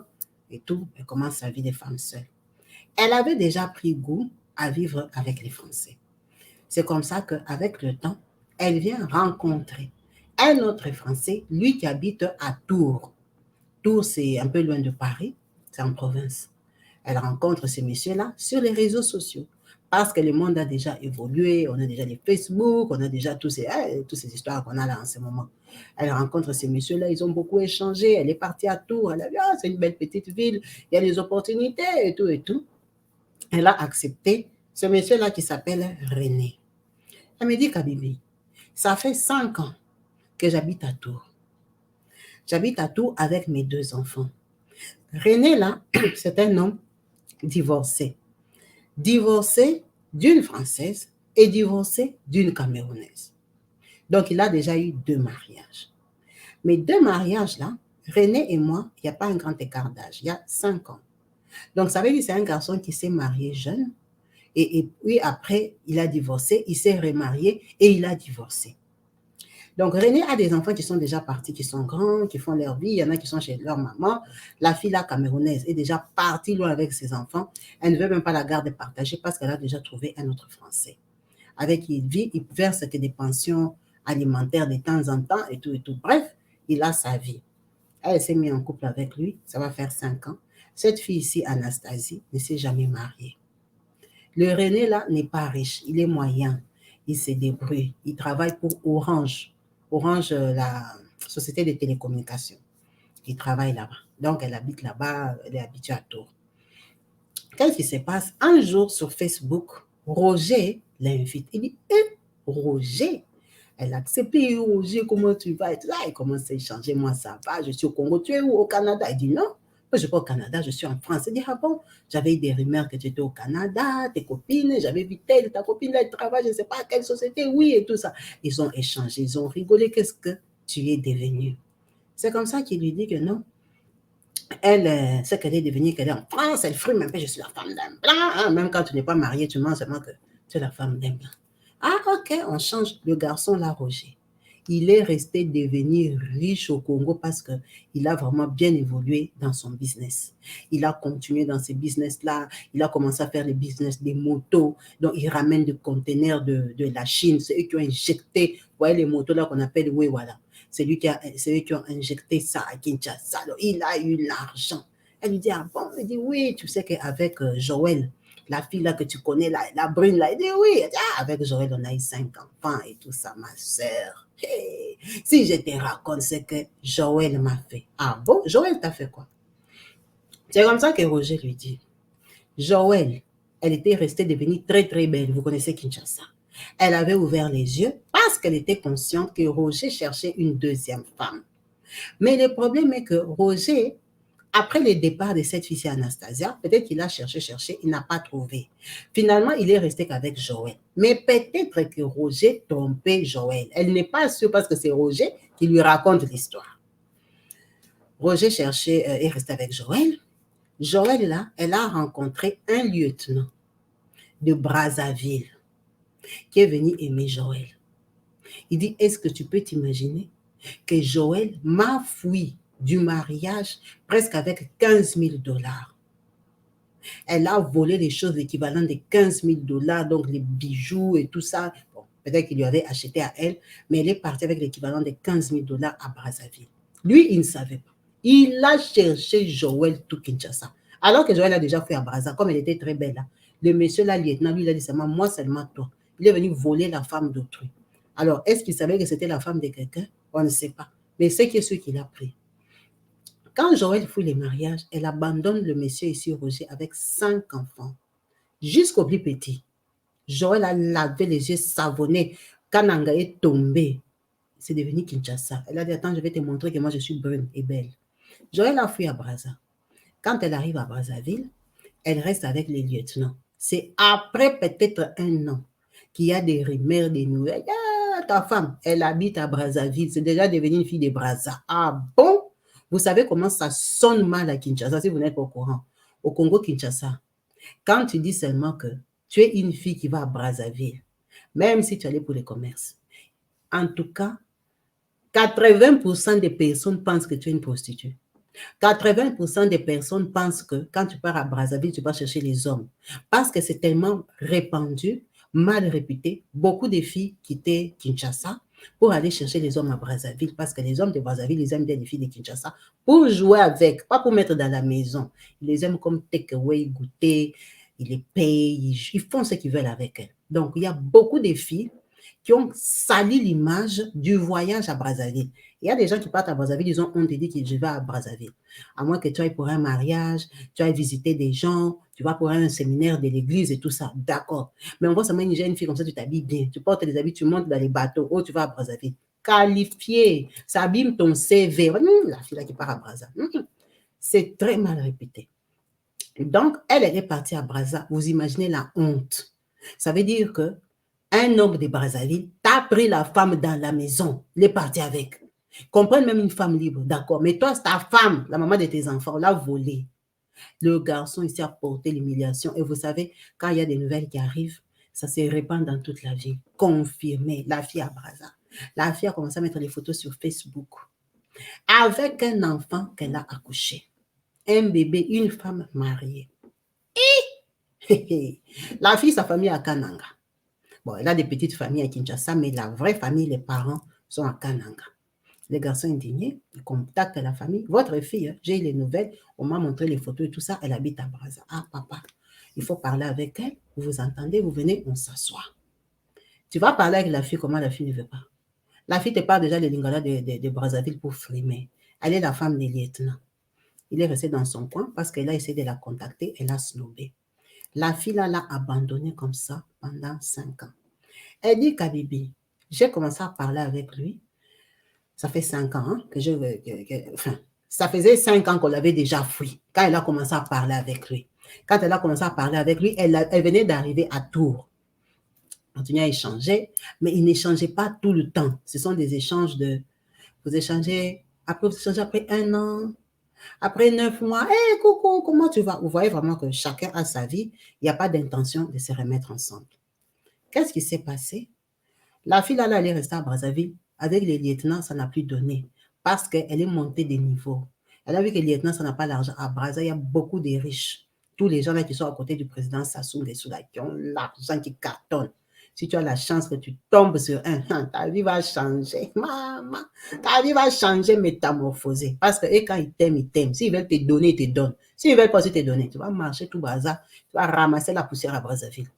et tout. Elle commence sa vie de femme seule. Elle avait déjà pris goût à vivre avec les Français. C'est comme ça qu'avec le temps, elle vient rencontrer un autre Français, lui qui habite à Tours. Tours, c'est un peu loin de Paris, c'est en province. Elle rencontre ce monsieur-là sur les réseaux sociaux. Parce que le monde a déjà évolué, on a déjà les Facebook, on a déjà toutes ces histoires qu'on a là en ce moment. Elle rencontre ces messieurs-là, ils ont beaucoup échangé, elle est partie à Tours, elle a dit, c'est une belle petite ville, il y a des opportunités et tout et tout. Elle a accepté ce monsieur-là qui s'appelle René. Elle me dit, Kabibi, ça fait 5 ans que j'habite à Tours. J'habite à Tours avec mes 2 enfants. René, là, c'est un homme divorcé. Divorcé d'une Française et divorcé d'une Camerounaise. Donc, il a déjà eu 2 mariages. Mais 2 mariages-là, René et moi, il n'y a pas un grand écart d'âge. Il y a 5 ans. Donc, ça veut dire que c'est un garçon qui s'est marié jeune. Et puis, après, il a divorcé, il s'est remarié et il a divorcé. Donc, René a des enfants qui sont déjà partis, qui sont grands, qui font leur vie. Il y en a qui sont chez leur maman. La fille, la camerounaise, est déjà partie loin avec ses enfants. Elle ne veut même pas la garde partagée parce qu'elle a déjà trouvé un autre Français. Avec qui il vit, il verse des pensions alimentaires de temps en temps et tout et tout. Bref, il a sa vie. Elle s'est mise en couple avec lui. Ça va faire 5 ans. Cette fille ici, Anastasie, ne s'est jamais mariée. Le René, là, n'est pas riche. Il est moyen. Il se débrouille. Il travaille pour Orange. Orange, la société de télécommunications. Il travaille là-bas. Donc, elle habite là-bas. Elle est habituée à Tours. Qu'est-ce qui se passe? Un jour, sur Facebook, Roger l'invite. Il dit, Roger? Elle a accepté. Roger, comment tu vas? Et là, il commence à échanger. Moi, ça va. Je suis au Congo. Tu es où? Au Canada? Il dit, non. Moi, je ne suis pas au Canada, je suis en France. Il dit, ah bon, j'avais eu des rumeurs que tu étais au Canada, tes copines, j'avais vu telle, ta copine, là, elle travaille, je ne sais pas à quelle société, oui, et tout ça. Ils ont échangé, ils ont rigolé, qu'est-ce que tu es devenu? C'est comme ça qu'il lui dit que non. Elle, ce qu'elle est devenue, qu'elle est en France, elle frume un peu, je suis la femme d'un blanc, hein, même quand tu n'es pas marié, tu mens seulement que tu es la femme d'un blanc. Ah, ok, on change. Le garçon, là, Roger, il est resté devenir riche au Congo parce qu'il a vraiment bien évolué dans son business. Il a continué dans ce business-là. Il a commencé à faire le business des motos. Donc, il ramène des conteneurs de la Chine. C'est eux qui ont injecté, vous voyez les motos là qu'on appelle voilà. C'est eux qui ont injecté ça à Kinshasa. Alors, il a eu l'argent. Elle lui dit, ah bon? Il dit, oui, tu sais qu'avec Joël, la fille là que tu connais, là, la brune là, elle dit, oui, elle dit, ah, avec Joël, on a eu 5 enfants et tout ça, ma sœur. Hey, si je te raconte ce que Joël m'a fait. Ah bon? Joël t'a fait quoi? C'est comme ça que Roger lui dit. Joël, elle était restée devenue très très belle. Vous connaissez Kinshasa. Elle avait ouvert les yeux parce qu'elle était consciente que Roger cherchait une deuxième femme. Mais le problème est que Roger, après le départ de cette fille Anastasia, peut-être qu'il a cherché, il n'a pas trouvé. Finalement, il est resté qu'avec Joël. Mais peut-être que Roger trompait Joël. Elle n'est pas sûre parce que c'est Roger qui lui raconte l'histoire. Roger cherchait et restait avec Joël. Joël, là, elle a rencontré un lieutenant de Brazzaville qui est venu aimer Joël. Il dit, est-ce que tu peux t'imaginer que Joël m'a fui du mariage presque avec 15 000 $. Elle a volé des choses l'équivalent de 15 000 $, donc les bijoux et tout ça. Bon, peut-être qu'il lui avait acheté à elle, mais elle est partie avec l'équivalent de 15 000 $ à Brazzaville. Lui, il ne savait pas. Il a cherché Joël tout Kinshasa. Alors que Joël a déjà fait à Brazzaville, comme elle était très belle. Là. Le monsieur, là, lieutenant, lui, il a dit seulement, moi seulement toi. Il est venu voler la femme d'autrui. Alors, est-ce qu'il savait que c'était la femme de quelqu'un? On ne sait pas. Mais c'est ce qu'il a pris. Quand Joël fouille les mariages, elle abandonne le monsieur ici, Roger, avec 5 enfants, jusqu'au plus petit. Joël a lavé les yeux savonnés. Quand Nanga est tombé, c'est devenu Kinshasa. Elle a dit, attends, je vais te montrer que moi, je suis brune et belle. Joël a fui à Brazza. Quand elle arrive à Brazzaville, elle reste avec les lieutenants. C'est après peut-être 1 an qu'il y a des rumeurs, des nouvelles. Ah, ta femme, elle habite à Brazzaville. C'est déjà devenu une fille de Brazza. Ah bon? Vous savez comment ça sonne mal à Kinshasa si vous n'êtes pas au courant. Au Congo-Kinshasa, quand tu dis seulement que tu es une fille qui va à Brazzaville, même si tu allais pour le commerce, en tout cas, 80% des personnes pensent que tu es une prostituée. 80% des personnes pensent que quand tu pars à Brazzaville, tu vas chercher les hommes. Parce que c'est tellement répandu, mal réputé. Beaucoup de filles quittaient Kinshasa pour aller chercher les hommes à Brazzaville. Parce que les hommes de Brazzaville, ils aiment bien les filles de Kinshasa pour jouer avec, pas pour mettre dans la maison. Ils les aiment comme takeaway, goûter, ils les payent, ils font ce qu'ils veulent avec elles. Donc, il y a beaucoup de filles qui ont sali l'image du voyage à Brazzaville. Il y a des gens qui partent à Brazzaville, ils ont honte et disent que je vais à Brazzaville. À moins que tu ailles pour un mariage, tu ailles visiter des gens, tu vas pour un séminaire de l'église et tout ça, d'accord. Mais on voit seulement une jeune fille comme ça, tu t'habilles bien, tu portes des habits, tu montes dans les bateaux, oh, tu vas à Brazzaville. Qualifié, ça abîme ton CV. La fille là qui part à Brazzaville. C'est très mal réputé. Donc, elle est partie à Brazzaville. Vous imaginez la honte. Ça veut dire que un homme de Brazzaville t'a pris la femme dans la maison, il est parti avec. Comprenne même une femme libre, d'accord. Mais toi, c'est ta femme, la maman de tes enfants, l'a volée. Le garçon ici a porté l'humiliation. Et vous savez, quand il y a des nouvelles qui arrivent, ça se répand dans toute la vie. Confirmé. La fille à Brazzaville. La fille a commencé à mettre les photos sur Facebook. Avec un enfant qu'elle a accouché. Un bébé, une femme mariée. Et la fille, sa famille à Kananga. Bon, elle a des petites familles à Kinshasa, mais la vraie famille, les parents sont à Kananga. Les garçons indignés, ils contactent la famille. Votre fille, j'ai eu les nouvelles, on m'a montré les photos et tout ça, elle habite à Brazza. Ah, papa, il faut parler avec elle, vous vous entendez, vous venez, on s'assoit. Tu vas parler avec la fille, comment la fille ne veut pas. La fille te parle déjà de Lingala de Brazzaville pour frimer. Elle est la femme des lieutenants. Il est resté dans son coin parce qu'elle a essayé de la contacter, elle a snobé. La fille l'a abandonné comme ça pendant 5 ans. Elle dit, Kabibi, j'ai commencé à parler avec lui. Ça fait 5 ans hein, enfin, ça faisait 5 ans qu'on l'avait déjà fui quand elle a commencé à parler avec lui. Quand elle a commencé à parler avec lui, elle venait d'arriver à Tours. On continuait à échanger, mais ils n'échangeaient pas tout le temps. Ce sont des échanges de... Vous échangez après 1 an, après 9 mois. Hey, coucou, comment tu vas? Vous voyez vraiment que chacun a sa vie. Il n'y a pas d'intention de se remettre ensemble. Qu'est-ce qui s'est passé? La fille, là, elle est restée à Brazzaville. Avec les lieutenants, ça n'a plus donné parce qu'elle est montée des niveaux. Elle a vu que les lieutenants, ça n'a pas l'argent. À Brazzaville, il y a beaucoup de riches. Tous les gens là qui sont à côté du président Sassou Nguesso, là, qui ont l'argent qui cartonne. Si tu as la chance que tu tombes sur ta vie va changer. Maman, ta vie va changer, métamorphoser. Parce que quand ils t'aiment. S'ils veulent te donner, ils te donnent. S'ils ne veulent pas te donner, tu vas marcher tout bazar. Tu vas ramasser la poussière à Brazzaville.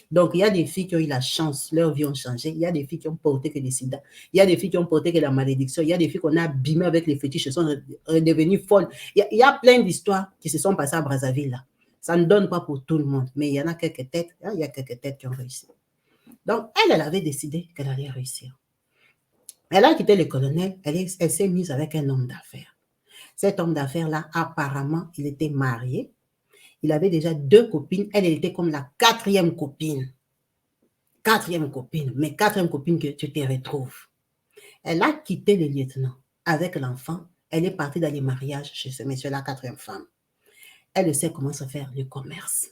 Donc, il y a des filles qui ont eu la chance, leur vie ont changé. Il y a des filles qui ont porté que des sida. Il y a des filles qui ont porté que la malédiction. Il y a des filles qu'on a abîmées avec les fétiches, elles sont devenues folles. Il y a plein d'histoires qui se sont passées à Brazzaville, là. Ça ne donne pas pour tout le monde, mais il y en a quelques têtes, il y a quelques têtes qui ont réussi. Donc, elle avait décidé qu'elle allait réussir. Elle a quitté le colonel, elle s'est mise avec un homme d'affaires. Cet homme d'affaires-là, apparemment, il était marié. Il avait déjà 2 copines. Elle était comme la 4e copine. 4e copine, mais 4e copine que tu te retrouves. Elle a quitté le lieutenant avec l'enfant. Elle est partie dans les mariages chez ce monsieur, la 4e femme. Elle sait comment se faire le commerce.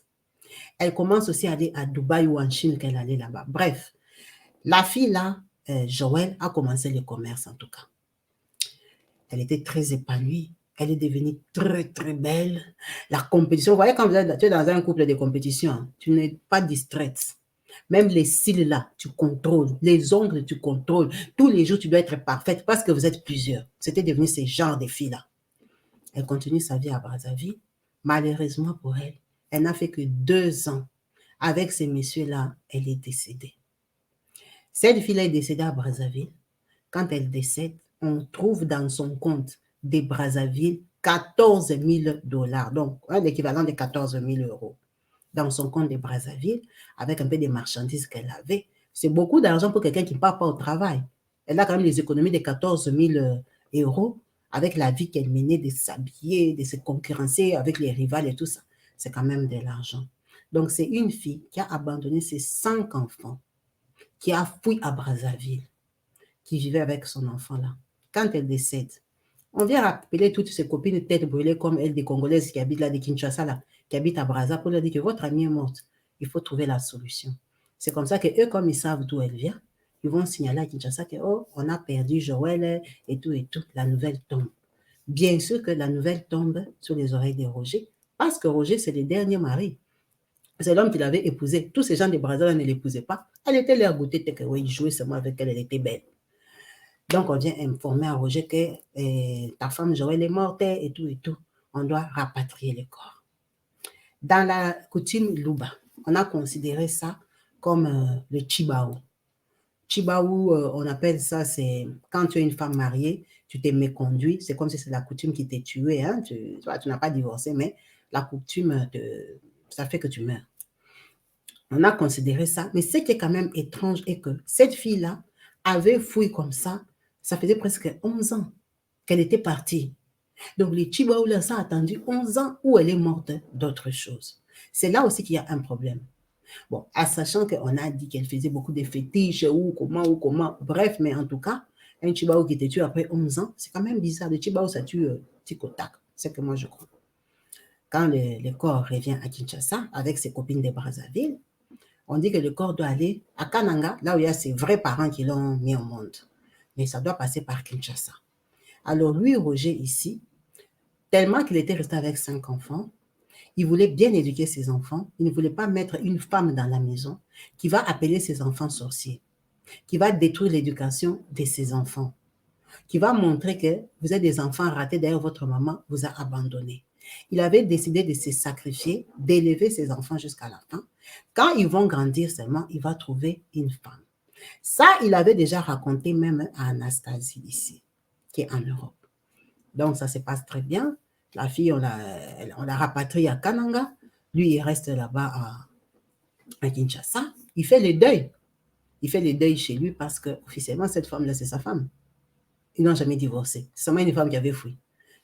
Elle commence aussi à aller à Dubaï ou en Chine qu'elle allait là-bas. Bref, la fille là, Joël, a commencé le commerce en tout cas. Elle était très épanouie. Elle est devenue très, très belle. La compétition, vous voyez, quand tu es dans un couple de compétition, tu n'es pas distraite. Même les cils là, tu contrôles. Les ongles, tu contrôles. Tous les jours, tu dois être parfaite parce que vous êtes plusieurs. C'était devenu ce genre de filles-là. Elle continue sa vie à Brazzaville. Malheureusement pour elle, elle n'a fait que 2 ans. Avec ces messieurs-là, elle est décédée. Cette fille-là est décédée à Brazzaville. Quand elle décède, on trouve dans son compte des Brazzaville 14 000 $, donc l'équivalent de 14 000 € dans son compte de Brazzaville, avec un peu de marchandises qu'elle avait. C'est beaucoup d'argent pour quelqu'un qui ne part pas au travail. Elle a quand même les économies de 14 000 € avec la vie qu'elle menait, de s'habiller, de se concurrencer avec les rivales et tout ça. C'est quand même de l'argent. Donc, c'est une fille qui a abandonné ses 5 enfants, qui a fui à Brazzaville, qui vivait avec son enfant là. Quand elle décède, on vient rappeler toutes ses copines tête brûlée comme elle, des Congolaises qui habitent là, de Kinshasa là, qui habitent à Brazza, pour leur dire que votre amie est morte. Il faut trouver la solution. C'est comme ça que eux, comme ils savent d'où elle vient, ils vont signaler à Kinshasa que oh, on a perdu Joël et tout. La nouvelle tombe. Bien sûr que la nouvelle tombe sur les oreilles de Roger, parce que Roger, c'est le dernier mari. C'est l'homme qui l'avait épousé. Tous ces gens de Brazza ne l'épousaient pas. Elle était leur beauté, que oui, il jouait seulement avec elle, elle était belle. Donc, on vient informer à Roger que ta femme Joël est morte et tout. On doit rapatrier le corps. Dans la coutume Luba, on a considéré ça comme le Chibao. Chibao, on appelle ça, c'est quand tu es une femme mariée, tu t'es méconduit, c'est comme si c'est la coutume qui t'est tuée. Hein? Tu n'as pas divorcé, mais la coutume, ça fait que tu meurs. On a considéré ça, mais ce qui est quand même étrange est que cette fille-là avait fui comme ça faisait presque 11 ans qu'elle était partie. Donc, les Chibaoula, ça a attendu 11 ans où elle est morte d'autres choses. C'est là aussi qu'il y a un problème. Bon, en sachant qu'on a dit qu'elle faisait beaucoup de fétiches ou comment, bref, mais en tout cas, un Chibao qui était tué après 11 ans, c'est quand même bizarre. Le Chibao, ça tue tic au tac, c'est ce que moi je crois. Quand le corps revient à Kinshasa avec ses copines de Brazzaville, on dit que le corps doit aller à Kananga, là où il y a ses vrais parents qui l'ont mis au monde. Mais ça doit passer par Kinshasa. Alors lui, Roger, ici, tellement qu'il était resté avec 5 enfants, il voulait bien éduquer ses enfants, il ne voulait pas mettre une femme dans la maison qui va appeler ses enfants sorciers, qui va détruire l'éducation de ses enfants. qui va montrer que vous êtes des enfants ratés, d'ailleurs votre maman vous a abandonné. Il avait décidé de se sacrifier, d'élever ses enfants jusqu'à la fin. Quand ils vont grandir seulement, il va trouver une femme. Ça, il avait déjà raconté même à Anastasie ici, qui est en Europe. Donc, ça se passe très bien. La fille, on l'a rapatrie à Kananga. Lui, il reste là-bas à Kinshasa. Il fait le deuil. Il fait le deuil chez lui parce que, officiellement, cette femme-là, c'est sa femme. Ils n'ont jamais divorcé. C'est seulement une femme qui avait fui.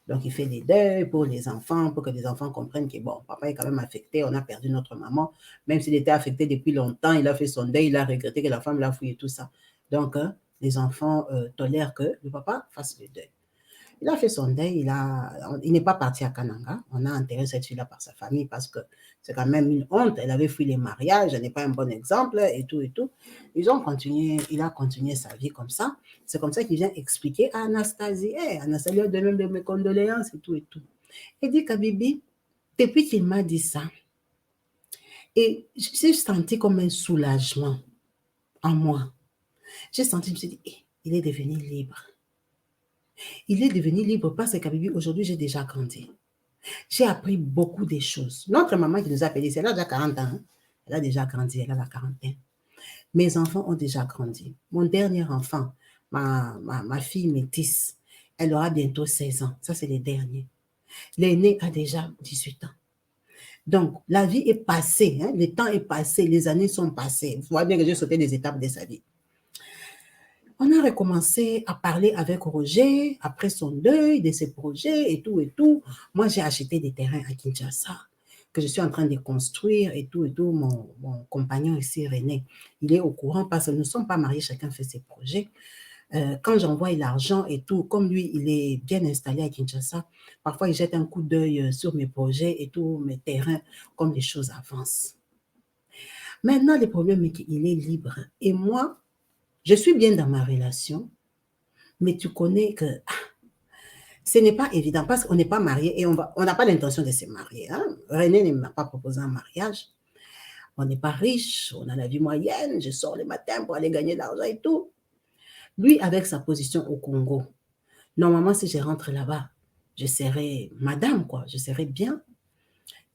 Donc, il fait des deuils pour les enfants, pour que les enfants comprennent que, bon, papa est quand même affecté, on a perdu notre maman. Même s'il était affecté depuis longtemps, il a fait son deuil, il a regretté que la femme l'a fui et tout ça. Donc, les enfants tolèrent que le papa fasse le deuil. Il a fait son deuil, il n'est pas parti à Kananga. On a enterré cette fille-là par sa famille parce que c'est quand même une honte. Elle avait fui les mariages, elle n'est pas un bon exemple et tout et tout. Il a continué sa vie comme ça. C'est comme ça qu'il vient expliquer à Anastasie. Hey, Anastasie a donné mes condoléances et tout et tout. Il dit Kabibi, depuis qu'il m'a dit ça, et je me suis senti comme un soulagement en moi. Je me suis dit, hey, il est devenu libre. Il est devenu libre parce qu'Abibi, aujourd'hui, j'ai déjà grandi. J'ai appris beaucoup de choses. Notre maman qui nous a appelés, elle a déjà 40 ans. Hein? Elle a déjà grandi, elle a la quarantaine. Mes enfants ont déjà grandi. Mon dernier enfant, ma fille métisse, elle aura bientôt 16 ans. Ça, c'est les derniers. L'aîné a déjà 18 ans. Donc, la vie est passée. Hein? Le temps est passé. Les années sont passées. Vous voyez bien que j'ai sauté des étapes de sa vie. On a recommencé à parler avec Roger après son deuil de ses projets et tout et tout. Moi, j'ai acheté des terrains à Kinshasa que je suis en train de construire et tout et tout. Mon compagnon ici, René, il est au courant parce que nous ne sommes pas mariés, chacun fait ses projets. Quand j'envoie l'argent et tout, comme lui, il est bien installé à Kinshasa, parfois il jette un coup d'œil sur mes projets et tout, mes terrains, comme les choses avancent. Maintenant, le problème est qu'il est libre. Et moi, je suis bien dans ma relation, mais tu connais que ce n'est pas évident parce qu'on n'est pas marié et on n'a pas l'intention de se marier. Hein? René ne m'a pas proposé un mariage. On n'est pas riche, on a la vie moyenne, je sors le matin pour aller gagner de l'argent et tout. Lui, avec sa position au Congo, normalement, si je rentre là-bas, je serai madame, quoi, je serai bien.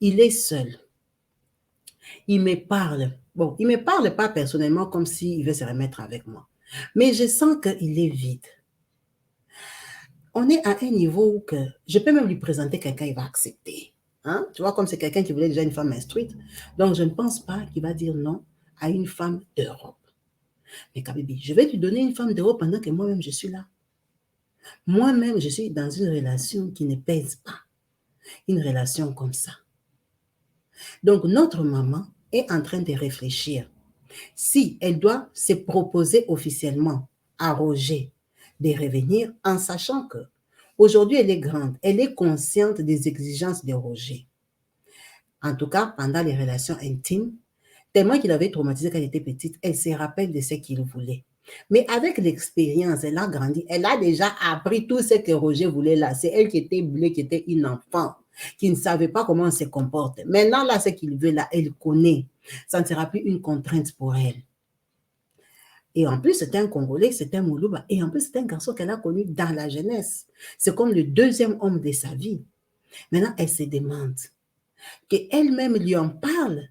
Il est seul. Il me parle. Bon, il ne me parle pas personnellement comme s'il veut se remettre avec moi. Mais je sens qu'il est vide. On est à un niveau où que je peux même lui présenter quelqu'un, il va accepter. Hein? Tu vois, comme c'est quelqu'un qui voulait déjà une femme instruite. Donc, je ne pense pas qu'il va dire non à une femme d'Europe. Mais Kabibi, je vais lui donner une femme d'Europe pendant que moi-même, je suis là. Moi-même, je suis dans une relation qui ne pèse pas. Une relation comme ça. Donc, notre maman est en train de réfléchir. Si elle doit se proposer officiellement à Roger de revenir en sachant que aujourd'hui elle est grande, elle est consciente des exigences de Roger. En tout cas, pendant les relations intimes, tellement qu'il avait traumatisé quand elle était petite, elle se rappelle de ce qu'il voulait. Mais avec l'expérience, elle a grandi, elle a déjà appris tout ce que Roger voulait là. C'est elle qui était bleue, qui était une enfant, qui ne savait pas comment on se comporte. Maintenant, là, ce qu'il veut là, elle connaît. Ça ne sera plus une contrainte pour elle. Et en plus, c'est un Congolais, c'est un Moulouba. Et en plus, c'est un garçon qu'elle a connu dans la jeunesse. C'est comme le deuxième homme de sa vie. Maintenant, elle se demande qu'elle-même lui en parle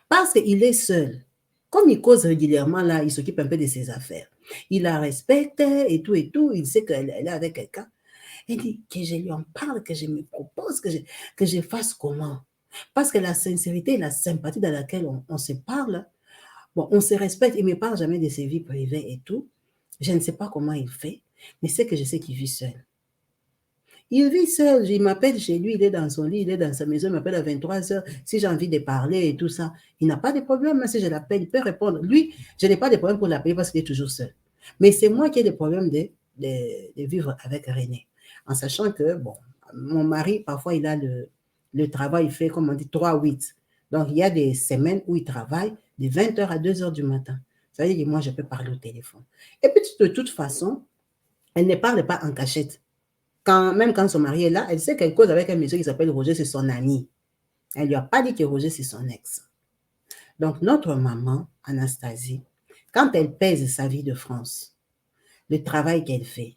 parce qu'il est seul. Comme il cause régulièrement, là, il s'occupe un peu de ses affaires. Il la respecte et tout, il sait qu'elle est avec quelqu'un. Elle dit que je lui en parle, que je me propose, que je fasse comment. Parce que la sincérité et la sympathie dans laquelle on se parle, bon, on se respecte, il ne me parle jamais de ses vies privées et tout. Je ne sais pas comment il fait, mais c'est que je sais qu'il vit seul. Il vit seul, il m'appelle chez lui, il est dans son lit, il est dans sa maison, il m'appelle à 23h, si j'ai envie de parler et tout ça. Il n'a pas de problème, même si je l'appelle, il peut répondre. Lui, je n'ai pas de problème pour l'appeler parce qu'il est toujours seul. Mais c'est moi qui ai des problèmes de vivre avec René. En sachant que, bon, mon mari, parfois, il a le travail, il fait, comme on dit, 3-8. Donc, il y a des semaines où il travaille de 20h à 2h du matin. Ça veut dire que moi, je peux parler au téléphone. Et puis, de toute façon, elle ne parle pas en cachette. Même quand son mari est là, elle sait qu'elle cause avec un monsieur qui s'appelle Roger, c'est son ami. Elle ne lui a pas dit que Roger, c'est son ex. Donc, notre maman, Anastasie, quand elle pèse sa vie de France, le travail qu'elle fait,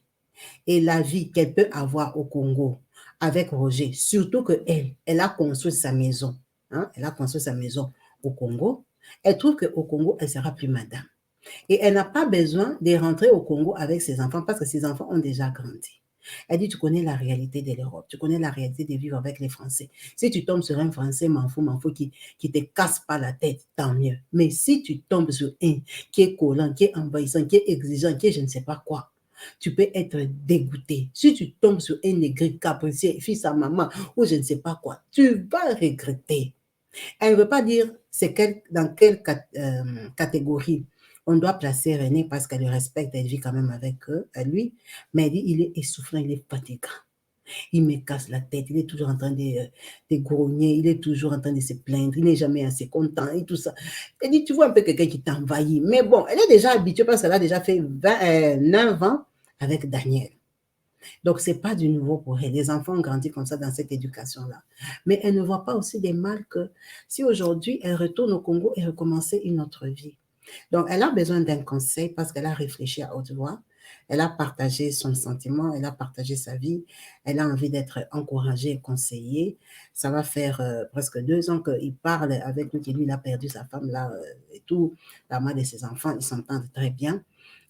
et la vie qu'elle peut avoir au Congo avec Roger, surtout qu'elle, elle a construit sa maison, hein, elle a construit sa maison au Congo, elle trouve qu'au Congo, elle sera plus madame. Et elle n'a pas besoin de rentrer au Congo avec ses enfants parce que ses enfants ont déjà grandi. Elle dit, tu connais la réalité de l'Europe, tu connais la réalité de vivre avec les Français. Si tu tombes sur un Français, m'en fous, qui te casse pas la tête, tant mieux. Mais si tu tombes sur un qui est collant, qui est envahissant, qui est exigeant, qui est je ne sais pas quoi, tu peux être dégoûté. Si tu tombes sur un négri capricieux, fils à maman, ou je ne sais pas quoi, tu vas regretter. Elle ne veut pas dire dans quelle catégorie on doit placer René parce qu'elle le respecte, elle vit quand même avec lui, mais elle dit il est essoufflant, il est fatigant. Il me casse la tête, il est toujours en train de grogner, il est toujours en train de se plaindre, il n'est jamais assez content et tout ça. Elle dit, tu vois un peu quelqu'un qui t'envahit. Mais bon, elle est déjà habituée parce qu'elle a déjà fait 9 ans avec Daniel. Donc, ce n'est pas du nouveau pour elle. Les enfants ont grandi comme ça dans cette éducation-là. Mais elle ne voit pas aussi des mal que si aujourd'hui, elle retourne au Congo et recommencer une autre vie. Donc, elle a besoin d'un conseil parce qu'elle a réfléchi à haute voix. Elle a partagé son sentiment, elle a partagé sa vie, elle a envie d'être encouragée et conseillée. Ça va faire presque 2 ans qu'il parle avec nous, qu'il a perdu sa femme là et tout, la mère de ses enfants, ils s'entendent très bien.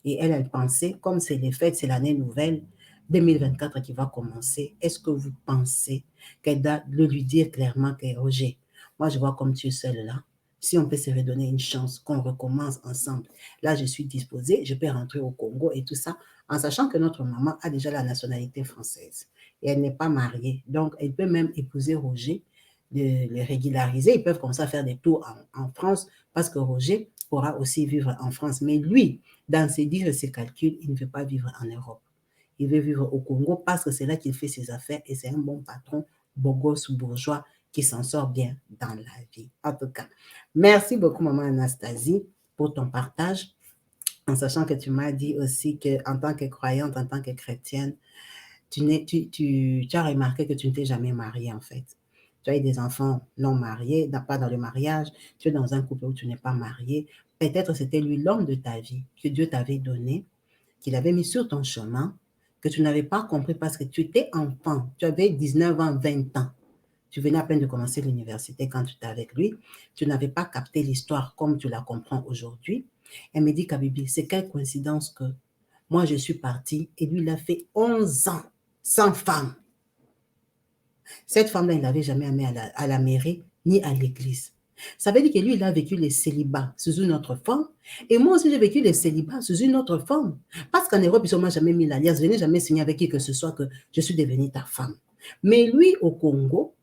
Et elle pensait, comme c'est les fêtes, c'est l'année nouvelle, 2024 qui va commencer, est-ce que vous pensez qu'elle doit lui dire clairement que Roger, moi je vois comme tu es seul là, si on peut se redonner une chance, qu'on recommence ensemble. Là, je suis disposée, je peux rentrer au Congo et tout ça, en sachant que notre maman a déjà la nationalité française et elle n'est pas mariée. Donc, elle peut même épouser Roger, le régulariser. Ils peuvent commencer à faire des tours en France parce que Roger pourra aussi vivre en France. Mais lui, dans ses dires et ses calculs, il ne veut pas vivre en Europe. Il veut vivre au Congo parce que c'est là qu'il fait ses affaires et c'est un bon patron, beau gosse bourgeois qui s'en sort bien dans la vie. En tout cas, merci beaucoup, maman Anastasie, pour ton partage, en sachant que tu m'as dit aussi qu'en tant que croyante, en tant que chrétienne, tu as remarqué que tu ne t'es jamais mariée, en fait. Tu as eu des enfants non mariés, pas dans le mariage, tu es dans un couple où tu n'es pas marié. Peut-être c'était lui l'homme de ta vie que Dieu t'avait donné, qu'il avait mis sur ton chemin, que tu n'avais pas compris parce que tu étais enfant, tu avais 19 ans, 20 ans. Tu venais à peine de commencer l'université quand tu étais avec lui. Tu n'avais pas capté l'histoire comme tu la comprends aujourd'hui. Elle me dit, Kabibi, c'est quelle coïncidence que moi, je suis partie et lui, il a fait 11 ans sans femme. Cette femme-là, il n'avait jamais amené à la mairie ni à l'église. Ça veut dire que lui, il a vécu les célibats sous une autre forme. Et moi aussi, j'ai vécu les célibats sous une autre forme. Parce qu'en Europe, ils ne m'ont jamais mis l'alliance. Je n'ai jamais signé avec qui que ce soit que je suis devenue ta femme. Mais lui, au Congo,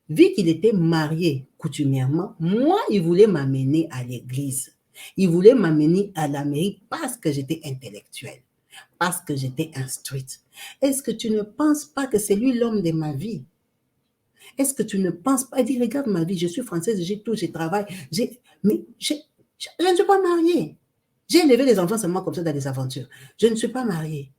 vu qu'il était marié coutumièrement, moi, il voulait m'amener à l'église. Il voulait m'amener à l'Amérique parce que j'étais intellectuelle, parce que j'étais instruite. Est-ce que tu ne penses pas que c'est lui l'homme de ma vie? Est-ce que tu ne penses pas? Il dit, regarde ma vie, je suis française, j'ai tout, j'ai travail, mais je ne suis pas mariée. J'ai élevé les enfants seulement comme ça dans des aventures. Je ne suis pas mariée.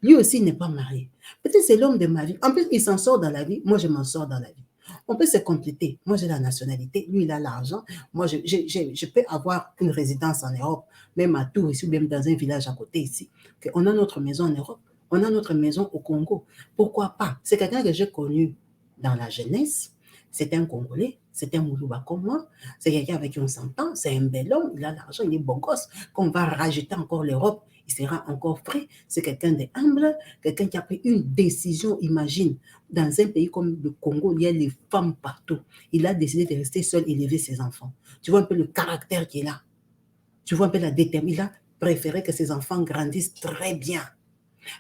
Lui aussi, il n'est pas marié. Peut-être c'est l'homme de ma vie. En plus, il s'en sort dans la vie. Moi, je m'en sors dans la vie. On peut se compléter. Moi, j'ai la nationalité. Lui, il a l'argent. Moi, je peux avoir une résidence en Europe, même à Tours, ici, ou même dans un village à côté ici. On a notre maison en Europe. On a notre maison au Congo. Pourquoi pas? C'est quelqu'un que j'ai connu dans la jeunesse. C'est un Congolais, c'est un Moulouba comme moi, c'est quelqu'un avec qui on s'entend, c'est un bel homme, il a l'argent, il est bon gosse. Quand on va rajouter encore l'Europe, il sera encore frais. C'est quelqu'un d'humble, quelqu'un qui a pris une décision, imagine, dans un pays comme le Congo, il y a les femmes partout. Il a décidé de rester seul et élever ses enfants. Tu vois un peu le caractère qu'il a. Tu vois un peu la détermination. Il a préféré que ses enfants grandissent très bien.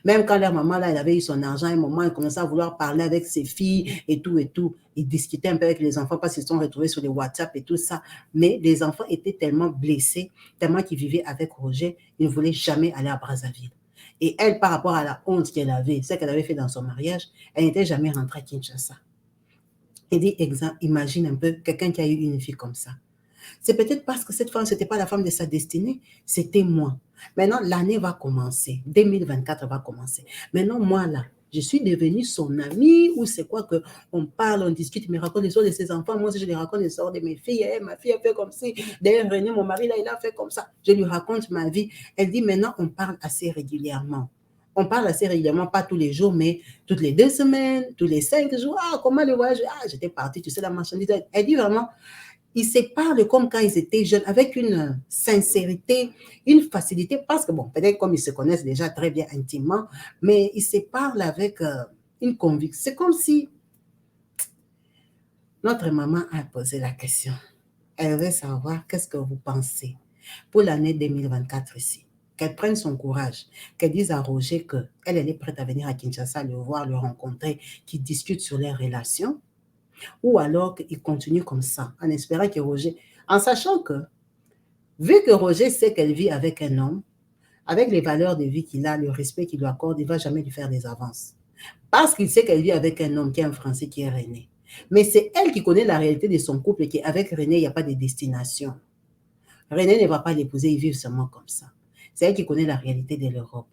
Même quand leur maman, là, elle avait eu son argent, à un moment, elle commençait à vouloir parler avec ses filles et tout et tout. Ils discutaient un peu avec les enfants parce qu'ils se sont retrouvés sur les WhatsApp et tout ça. Mais les enfants étaient tellement blessés, tellement qu'ils vivaient avec Roger, ils ne voulaient jamais aller à Brazzaville. Et elle, par rapport à la honte qu'elle avait, ce qu'elle avait fait dans son mariage, elle n'était jamais rentrée à Kinshasa. Elle dit, imagine un peu quelqu'un qui a eu une fille comme ça. C'est peut-être parce que cette femme, ce n'était pas la femme de sa destinée, c'était moi. Maintenant, l'année va commencer. 2024 va commencer. Maintenant, moi, là, je suis devenue son amie ou c'est quoi qu'on parle, on discute, il me raconte l'histoire de ses enfants. Moi aussi, je lui raconte l'histoire de mes filles. Hey, ma fille a fait comme ci. D'ailleurs, René, mon mari, là, il a fait comme ça. Je lui raconte ma vie. Elle dit, maintenant, on parle assez régulièrement. On parle assez régulièrement, pas tous les jours, mais toutes les 2 semaines, tous les 5 jours. Ah, comment le voyage? Ah, j'étais partie, tu sais, la marchandise. Elle dit vraiment, ils se parlent comme quand ils étaient jeunes, avec une sincérité, une facilité, parce que, bon, peut-être comme ils se connaissent déjà très bien intimement, mais ils se parlent avec une conviction. C'est comme si notre maman a posé la question. Elle veut savoir qu'est-ce que vous pensez pour l'année 2024 ici. Qu'elle prenne son courage, qu'elle dise à Roger qu'elle est prête à venir à Kinshasa, le voir, le rencontrer, qu'ils discutent sur les relations, ou alors qu'il continue comme ça, en espérant que Roger, en sachant que, vu que Roger sait qu'elle vit avec un homme, avec les valeurs de vie qu'il a, le respect qu'il lui accorde, il ne va jamais lui faire des avances. Parce qu'il sait qu'elle vit avec un homme qui est un Français, qui est René. Mais c'est elle qui connaît la réalité de son couple et qu'avec René, il n'y a pas de destination. René ne va pas l'épouser, ils vivent seulement comme ça. C'est elle qui connaît la réalité de l'Europe.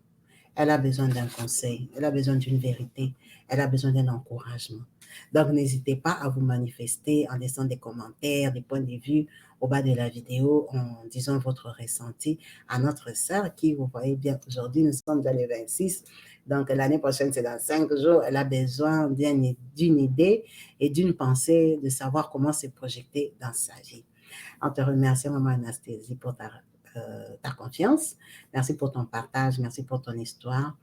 Elle a besoin d'un conseil, elle a besoin d'une vérité, elle a besoin d'un encouragement. Donc, n'hésitez pas à vous manifester en laissant des commentaires, des points de vue au bas de la vidéo, en disant votre ressenti à notre sœur qui, vous voyez bien, aujourd'hui, nous sommes dans les 26. Donc, l'année prochaine, c'est dans 5 jours. Elle a besoin d'une idée et d'une pensée, de savoir comment se projeter dans sa vie. En te remerciant, Maman Anasthésie, pour ta confiance. Merci pour ton partage, merci pour ton histoire.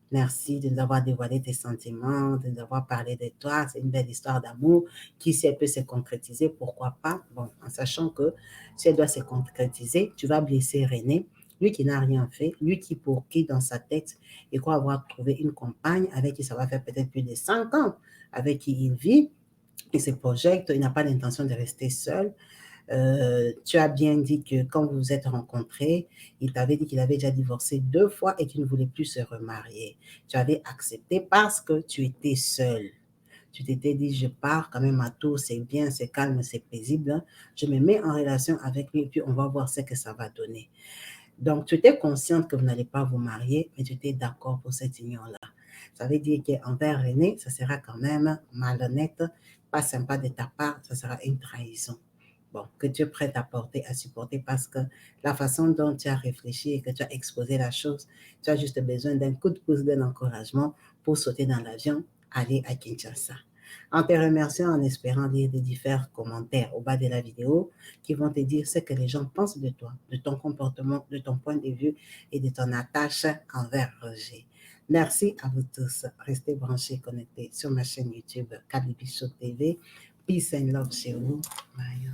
Merci de nous avoir dévoilé tes sentiments, de nous avoir parlé de toi. C'est une belle histoire d'amour qui, si elle peut se concrétiser, pourquoi pas? Bon, en sachant que si elle doit se concrétiser, tu vas blesser René, lui qui n'a rien fait, lui qui, pour qui, dans sa tête, il croit avoir trouvé une compagne avec qui ça va faire peut-être plus de 5 ans, avec qui il vit, il se projette, il n'a pas l'intention de rester seul. Tu as bien dit que quand vous vous êtes rencontrés, il t'avait dit qu'il avait déjà divorcé 2 fois et qu'il ne voulait plus se remarier. Tu avais accepté parce que tu étais seule. Tu t'étais dit, je pars quand même à Tours, c'est bien, c'est calme, c'est paisible. Hein. Je me mets en relation avec lui et puis on va voir ce que ça va donner. Donc, tu étais consciente que vous n'allez pas vous marier, mais tu étais d'accord pour cette union-là. Ça veut dire qu'envers René, ça sera quand même malhonnête, pas sympa de ta part, ça sera une trahison. Bon, que tu es prête à porter, à supporter, parce que la façon dont tu as réfléchi et que tu as exposé la chose, tu as juste besoin d'un coup de pouce, d'un encouragement pour sauter dans l'avion, aller à Kinshasa. En te remerciant, en espérant lire des différents commentaires au bas de la vidéo qui vont te dire ce que les gens pensent de toi, de ton comportement, de ton point de vue et de ton attache envers Roger. Merci à vous tous. Restez branchés, connectés sur ma chaîne YouTube Kadibi Show TV. Peace and love chez vous. Bye.